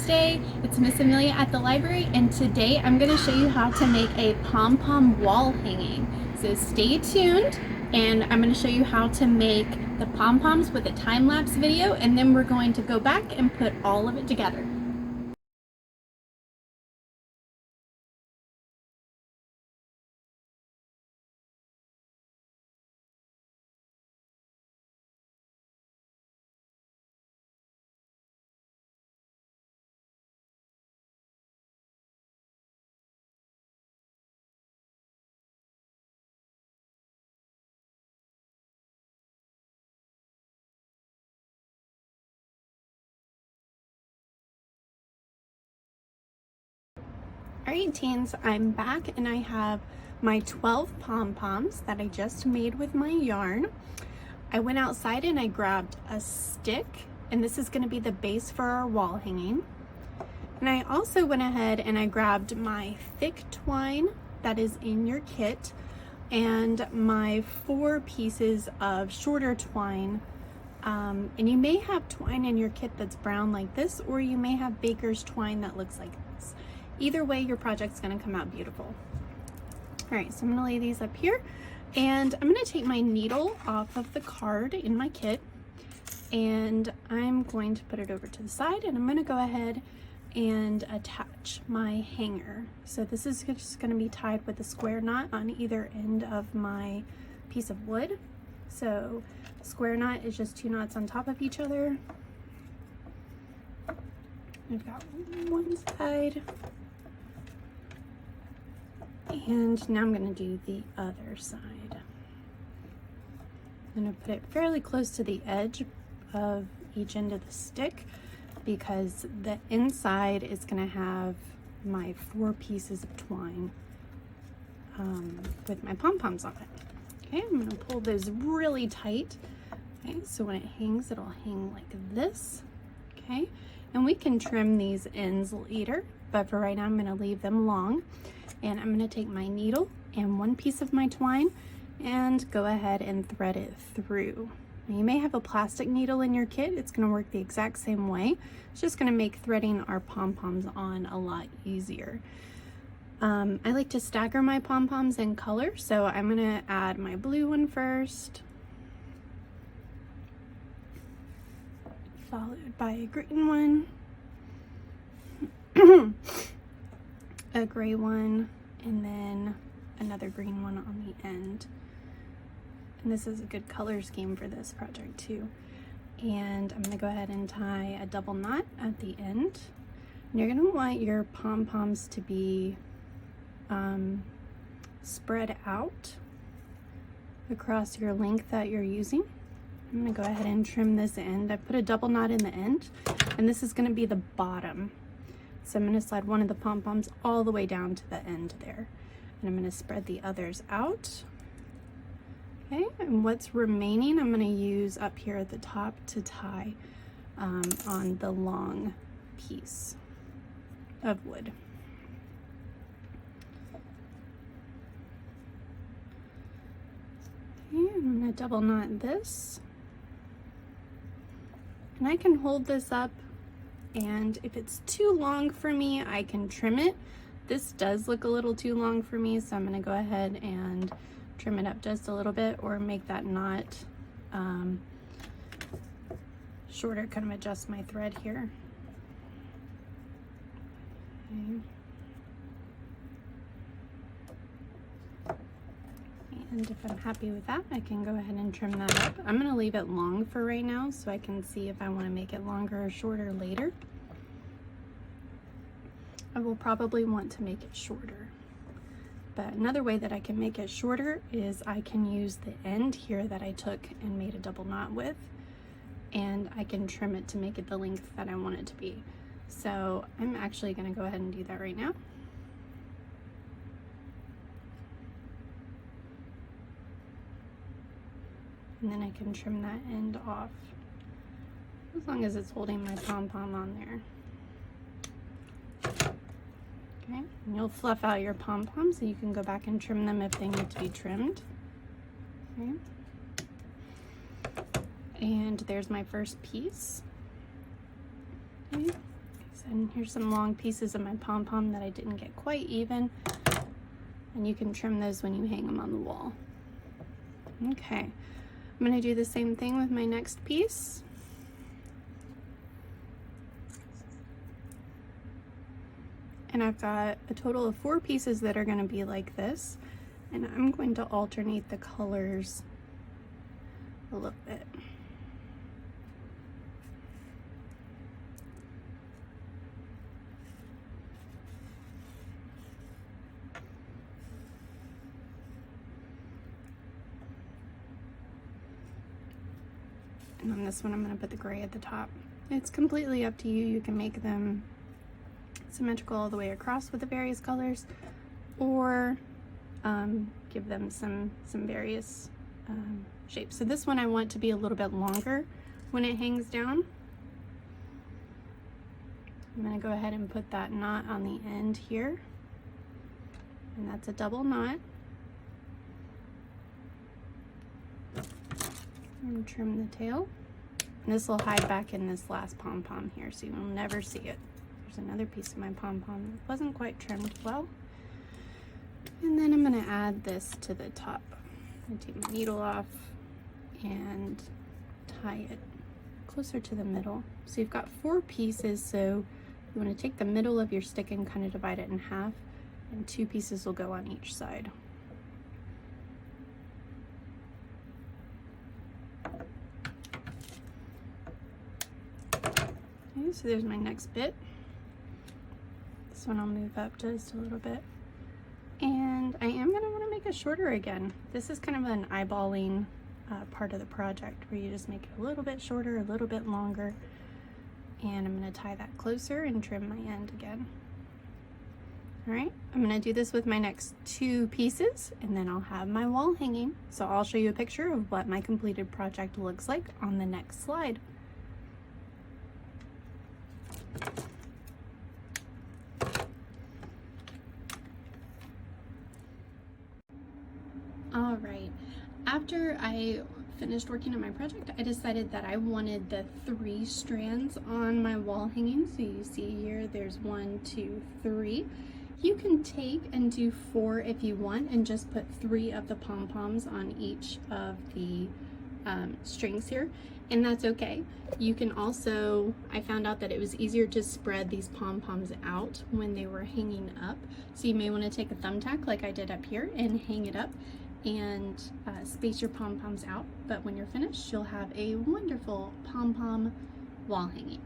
Thursday. It's Miss Amelia at the library, and today I'm going to show you how to make a pom-pom wall hanging. So stay tuned, and I'm going to show you how to make the pom-poms with a time-lapse video, and then we're going to go back and put all of it together. Alright teens, I'm back and I have my 12 pom-poms that I just made with my yarn. I went outside and I grabbed a stick, and this is going to be the base for our wall hanging. And I also went ahead and I grabbed my thick twine that is in your kit and my 4 pieces of shorter twine. And you may have twine in your kit that's brown like this, or you may have baker's twine that looks like this. Either way, your project's going to come out beautiful. All right, so I'm going to lay these up here, and I'm going to take my needle off of the card in my kit, and I'm going to put it over to the side, and I'm going to go ahead and attach my hanger. So this is just going to be tied with a square knot on either end of my piece of wood. So square knot is just 2 knots on top of each other. I've got one side, and now I'm going to do the other side. I'm going to put it fairly close to the edge of each end of the stick, because the inside is going to have my 4 pieces of twine with my pom-poms on it. Okay, I'm going to pull those really tight. Okay, so when it hangs, it'll hang like this. Okay, and we can trim these ends later, but for right now I'm going to leave them long. And I'm going to take my needle and 1 piece of my twine and go ahead and thread it through. Now, you may have a plastic needle in your kit. It's going to work the exact same way. It's just going to make threading our pom-poms on a lot easier. I like to stagger my pom-poms in color, so I'm going to add my blue one first, followed by a green one, a gray one, and then another green one on the end. And this is a good color scheme for this project too. And I'm going to go ahead and tie a double knot at the end. And you're going to want your pom-poms to be spread out across your length that you're using. I'm going to go ahead and trim this end. I put a double knot in the end, and this is going to be the bottom. So I'm going to slide one of the pom-poms all the way down to the end there. And I'm going to spread the others out. Okay, and what's remaining I'm going to use up here at the top to tie on the long piece of wood. Okay, I'm going to double knot this. And I can hold this up, and if it's too long for me, I can trim it. This does look a little too long for me, so I'm going to go ahead and trim it up just a little bit, or make that knot shorter, kind of adjust my thread here. Okay. And if I'm happy with that, I can go ahead and trim that up. I'm going to leave it long for right now so I can see if I want to make it longer or shorter later. I will probably want to make it shorter. But another way that I can make it shorter is I can use the end here that I took and made a double knot with, and I can trim it to make it the length that I want it to be. So I'm actually going to go ahead and do that right now. And then I can trim that end off, as long as it's holding my pom-pom on there. Okay, and you'll fluff out your pom-poms so you can go back and trim them if they need to be trimmed. Okay. And there's my first piece. Okay. And here's some long pieces of my pom-pom that I didn't get quite even. And you can trim those when you hang them on the wall. Okay, I'm going to do the same thing with my next piece. And I've got a total of 4 pieces that are going to be like this. And I'm going to alternate the colors a little bit. And on this one, I'm going to put the gray at the top. It's completely up to you. You can make them symmetrical all the way across with the various colors, or give them some various shapes. So this one I want to be a little bit longer when it hangs down. I'm going to go ahead and put that knot on the end here, and that's a double knot. And trim the tail. And this will hide back in this last pom-pom here, so you will never see it. There's another piece of my pom-pom that wasn't quite trimmed well. And then I'm going to add this to the top. I'm going to take my needle off and tie it closer to the middle. So you've got 4 pieces, so you want to take the middle of your stick and kind of divide it in half, and 2 pieces will go on each side. Okay, so there's my next bit. This one I'll move up just a little bit. And I am going to want to make it shorter again. This is kind of an eyeballing part of the project where you just make it a little bit shorter, a little bit longer. And I'm going to tie that closer and trim my end again. All right, I'm going to do this with my next 2 pieces, and then I'll have my wall hanging. So I'll show you a picture of what my completed project looks like on the next slide. All right, after I finished working on my project, I decided that I wanted the 3 strands on my wall hanging. So you see here, there's 1, 2, 3. You can take and do 4 if you want, and just put 3 of the pom-poms on each of the strings here, and that's okay. You can also, I found out that it was easier to spread these pom-poms out when they were hanging up. So you may want to take a thumbtack like I did up here and hang it up and space your pom-poms out. But when you're finished, you'll have a wonderful pom-pom wall hanging.